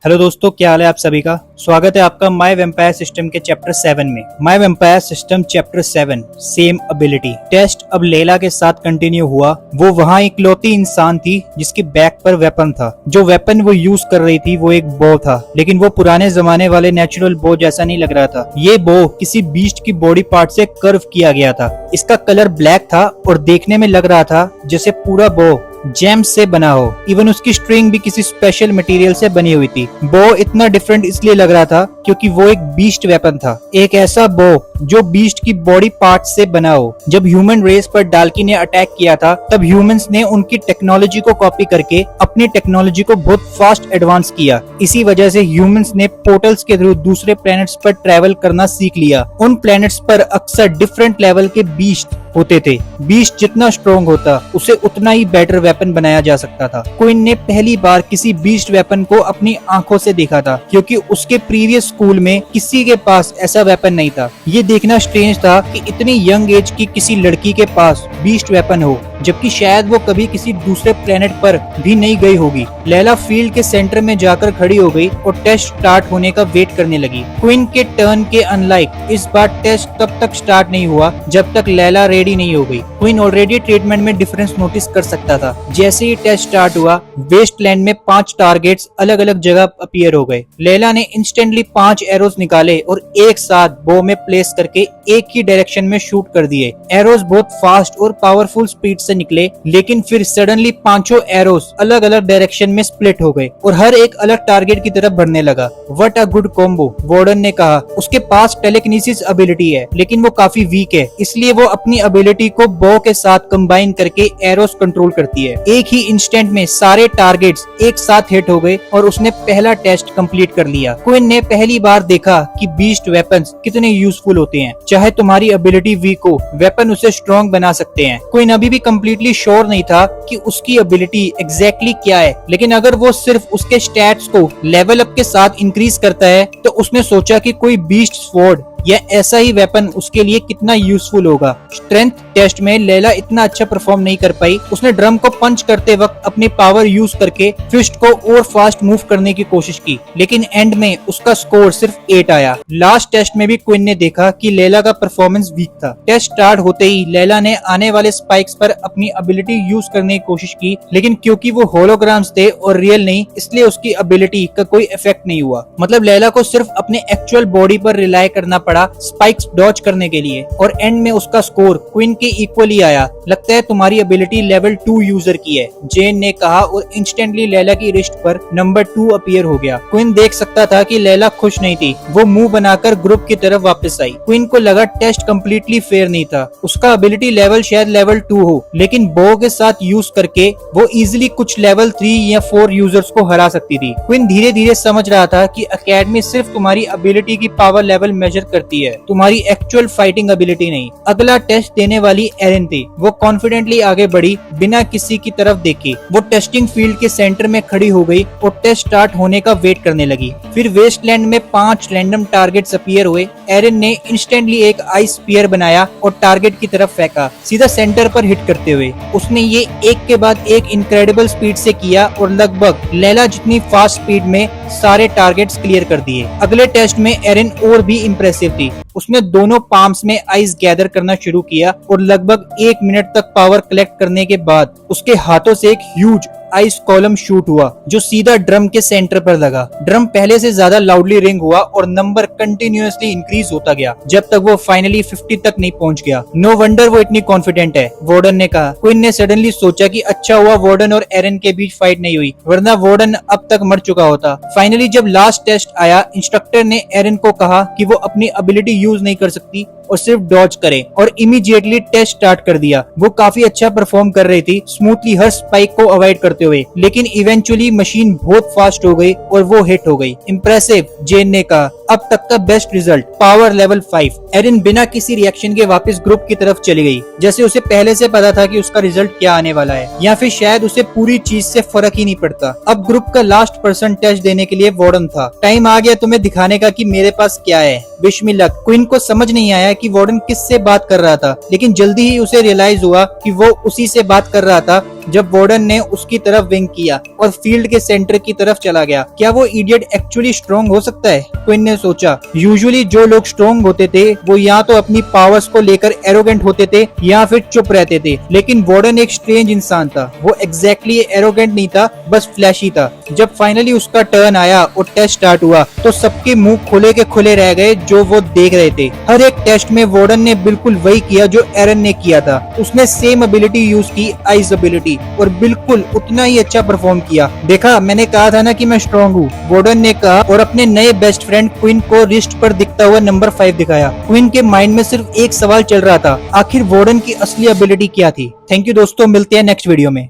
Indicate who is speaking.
Speaker 1: Hello दोस्तों, क्या हाल है आप सभी का। स्वागत है आपका माय वेम्पायर सिस्टम के चैप्टर 7 में। My vampire system chapter 7 same ability test अब लैला के साथ कंटिन्यू हुआ। वो वहाँ इकलौती इंसान थी जिसके बैक पर वेपन था। जो वेपन वो यूज कर रही थी वो एक बो था, लेकिन वो पुराने जमाने वाले नेचुरल बो जैसा नहीं लग रहा था। ये बो किसी बीस्ट की बॉडी पार्ट से कर्व किया गया था। इसका कलर ब्लैक था और देखने में लग रहा था जैसे पूरा बो जेम्स से बना हो। इवन उसकी स्ट्रिंग भी किसी स्पेशल मटेरियल से बनी हुई थी। बो इतना डिफरेंट इसलिए लग रहा था क्योंकि वो एक बीस्ट वेपन था, एक ऐसा बो जो बीस्ट की बॉडी पार्ट से बना हो। जब ह्यूमन रेस पर डाल्की ने अटैक किया था तब ह्यूमंस ने उनकी टेक्नोलॉजी को कॉपी करके अपनी टेक्नोलॉजी को बहुत फास्ट एडवांस किया। इसी वजह से ह्यूमंस ने पोर्टल्स के थ्रू दूसरे प्लैनेट्स पर ट्रैवल करना सीख लिया। उन प्लैनेट्स पर अक्सर डिफरेंट लेवल के बीस्ट होते थे। बीस्ट जितना स्ट्रॉन्ग होता उसे उतना ही बेटर वेपन बनाया जा सकता था। क्वीन ने पहली बार किसी बीस्ट वेपन को अपनी आंखों से देखा था क्योंकि उसके प्रीवियस स्कूल में किसी के पास ऐसा वेपन नहीं था। ये देखना स्ट्रेंज था कि इतनी यंग एज की किसी लड़की के पास बीस्ट वेपन हो, जबकि शायद वो कभी किसी दूसरे प्लेनेट पर भी नहीं गई होगी। लैला फील्ड के सेंटर में जाकर खड़ी हो गई और टेस्ट स्टार्ट होने का वेट करने लगी। क्वीन के टर्न के अनलाइक इस बार टेस्ट तब तक स्टार्ट नहीं हुआ जब तक लैला रेडी नहीं हो गई। क्वीन ऑलरेडी ट्रीटमेंट में डिफरेंस नोटिस कर सकता था। जैसे ही टेस्ट स्टार्ट हुआ, वेस्टलैंड में 5 टारगेट्स अलग अलग जगह अपीयर हो गए। लैला ने इंस्टेंटली 5 एरोज निकाले और एक साथ बो में प्लेस करके एक ही डायरेक्शन में शूट कर दिए। एरोज बहुत फास्ट और पावरफुल स्पीड से निकले, लेकिन फिर सडनली 5 एरोज अलग अलग डायरेक्शन में स्प्लिट हो गए और हर एक अलग टारगेट की तरफ बढ़ने लगा। What a good combo, warden ने कहा। उसके पास टेलीकिनेसिस एबिलिटी है, लेकिन वो काफी वीक है, इसलिए वो अपनी एबिलिटी को बो के साथ कंबाइन करके एरोस कंट्रोल करती है। एक ही इंस्टेंट में सारे टारगेट्स एक साथ हिट हो गए और उसने पहला टेस्ट कंप्लीट कर लिया। क्वीन ने पहली बार देखा कि बीस्ट वेपन्स कितने यूजफुल होते हैं। चाहे तुम्हारी एबिलिटी वीक हो, वेपन उसे स्ट्रॉन्ग बना सकते हैं। क्वीन अभी भी कंप्लीटली श्योर नहीं था कि उसकी एबिलिटी एग्जैक्टली क्या है, लेकिन अगर वो सिर्फ उसके स्टैट्स को लेवल अप के साथ इंक्रीज करता है तो उसने सोचा कि कोई बीस्ट स्वॉर्ड या ऐसा ही वेपन उसके लिए कितना यूजफुल होगा। स्ट्रेंथ टेस्ट में लैला इतना अच्छा परफॉर्म नहीं कर पाई। उसने ड्रम को पंच करते वक्त अपनी पावर यूज करके फिस्ट को और फास्ट मूव करने की कोशिश की, लेकिन एंड में उसका स्कोर सिर्फ 8 आया। लास्ट टेस्ट में भी क्वीन ने देखा कि लैला का परफॉर्मेंस वीक था। टेस्ट स्टार्ट होते ही लैला ने आने वाले स्पाइक्स पर अपनी एबिलिटी यूज करने की कोशिश की, लेकिन क्योंकि वो होलोग्राम्स थे और रियल नहीं, इसलिए उसकी एबिलिटी का कोई इफेक्ट नहीं हुआ। मतलब लैला को सिर्फ अपने एक्चुअल बॉडी पर रिलाई करना पड़ा स्पाइक्स डॉज करने के लिए, और एंड में उसका स्कोर क्वीन के इक्वल ही आया। लगता है तुम्हारी एबिलिटी लेवल 2 यूजर की है, जेन ने कहा, और इंस्टेंटली लैला की रिस्ट पर नंबर 2 अपीयर हो गया। क्वीन देख सकता था कि लैला खुश नहीं थी। वो मुंह बनाकर ग्रुप की तरफ वापस आई। क्वीन को लगा टेस्ट कम्प्लीटली फेयर नहीं था। उसका एबिलिटी लेवल शायद लेवल 2 हो, लेकिन बो के साथ यूज करके वो इजिली कुछ लेवल 3 या 4 यूजर्स को हरा सकती थी। क्वीन धीरे धीरे समझ रहा था कि एकेडमी सिर्फ तुम्हारी एबिलिटी की पावर लेवल मेजर करती है, तुम्हारी एक्चुअल फाइटिंग एबिलिटी नहीं। अगला टेस्ट देने वाली एरिन थी। वो कॉन्फिडेंटली आगे बढ़ी बिना किसी की तरफ देखे। वो टेस्टिंग फील्ड के सेंटर में खड़ी हो गई और टेस्ट स्टार्ट होने का वेट करने लगी। फिर वेस्टलैंड में 5 रैंडम टारगेट्स अपीयर हुए। एरिन ने इंस्टेंटली एक आइस स्पीयर बनाया और टारगेट की तरफ फेंका, सीधा सेंटर पर हिट करते हुए। उसने ये एक के बाद एक इनक्रेडिबल स्पीड से किया और लगभग लैला जितनी फास्ट स्पीड में सारे टारगेट्स क्लियर कर दिए। अगले टेस्ट में एरिन और भी इम्प्रेसिव थी। उसने दोनों पाम्स में आइस गैदर करना शुरू किया और लगभग 1 मिनट तक पावर कलेक्ट करने के बाद उसके हाथों से एक ह्यूज आइस कॉलम शूट हुआ जो सीधा ड्रम के सेंटर पर लगा। ड्रम पहले से ज्यादा लाउडली रिंग हुआ और नंबर कंटिन्यूअसली इंक्रीज होता गया जब तक वो फाइनली 50 तक नहीं पहुंच गया। नो वंडर वो इतनी कॉन्फिडेंट है, वार्डन ने कहा। क्वीन ने सडनली सोचा कि अच्छा हुआ वार्डन और एरिन के बीच फाइट नहीं हुई, वरना वार्डन अब तक मर चुका होता। फाइनली जब लास्ट टेस्ट आया, इंस्ट्रक्टर ने एरिन को कहा कि वो अपनी एबिलिटी यूज नहीं कर सकती और सिर्फ डॉज करे, और इमीडिएटली टेस्ट स्टार्ट कर दिया। वो काफी अच्छा परफॉर्म कर रही थी, स्मूथली हर स्पाइक को अवॉइड करते हुए, लेकिन इवेंचुअली मशीन बहुत फास्ट हो गई और वो हिट हो गई। इम्प्रेसिव, जेन ने कहा। अब तक का best result, power level 5। Erin बिना किसी रिएक्शन के वापस ग्रुप की तरफ चली गई, जैसे उसे पहले से पता था कि उसका रिजल्ट क्या आने वाला है, या फिर शायद उसे पूरी चीज से फर्क ही नहीं पड़ता। अब ग्रुप का लास्ट पर्सन टेस्ट देने के लिए वार्डन था। टाइम आ गया तुम्हें दिखाने का कि मेरे पास क्या है। Wish me luck. क्वीन को समझ नहीं आया कि वार्डन किससे बात कर रहा था, लेकिन जल्दी ही उसे रियलाइज हुआ कि वो उसी से बात कर रहा था जब वार्डन ने उसकी तरफ विंक किया और फील्ड के सेंटर की तरफ चला गया। क्या वो इडियट एक्चुअली स्ट्रॉन्ग हो सकता है? क्विन ने सोचा। यूजुअली जो लोग स्ट्रॉन्ग होते थे वो या तो अपनी पावर्स को लेकर एरोगेंट होते थे या फिर चुप रहते थे, लेकिन वार्डन एक स्ट्रेंज इंसान था। वो एग्जैक्टली एरोगेंट नहीं था, बस फ्लैशी था। जब फाइनली उसका टर्न आया और टेस्ट स्टार्ट हुआ तो सबके मुंह खुले के खुले रह गए जो वो देख रहे थे। हर एक टेस्ट में वार्डन ने बिल्कुल वही किया जो एरन ने किया था। उसने सेम एबिलिटी यूज की, आइज एबिलिटी, और बिल्कुल उतना ही अच्छा परफॉर्म किया। देखा, मैंने कहा था ना कि मैं स्ट्रॉन्ग हूँ, वार्डन ने कहा और अपने नए बेस्ट फ्रेंड क्विन को रिस्ट पर दिखता हुआ नंबर 5 दिखाया। क्विन के माइंड में सिर्फ एक सवाल चल रहा था, आखिर वार्डन की असली एबिलिटी क्या थी। थैंक यू दोस्तों, मिलते हैं नेक्स्ट वीडियो में।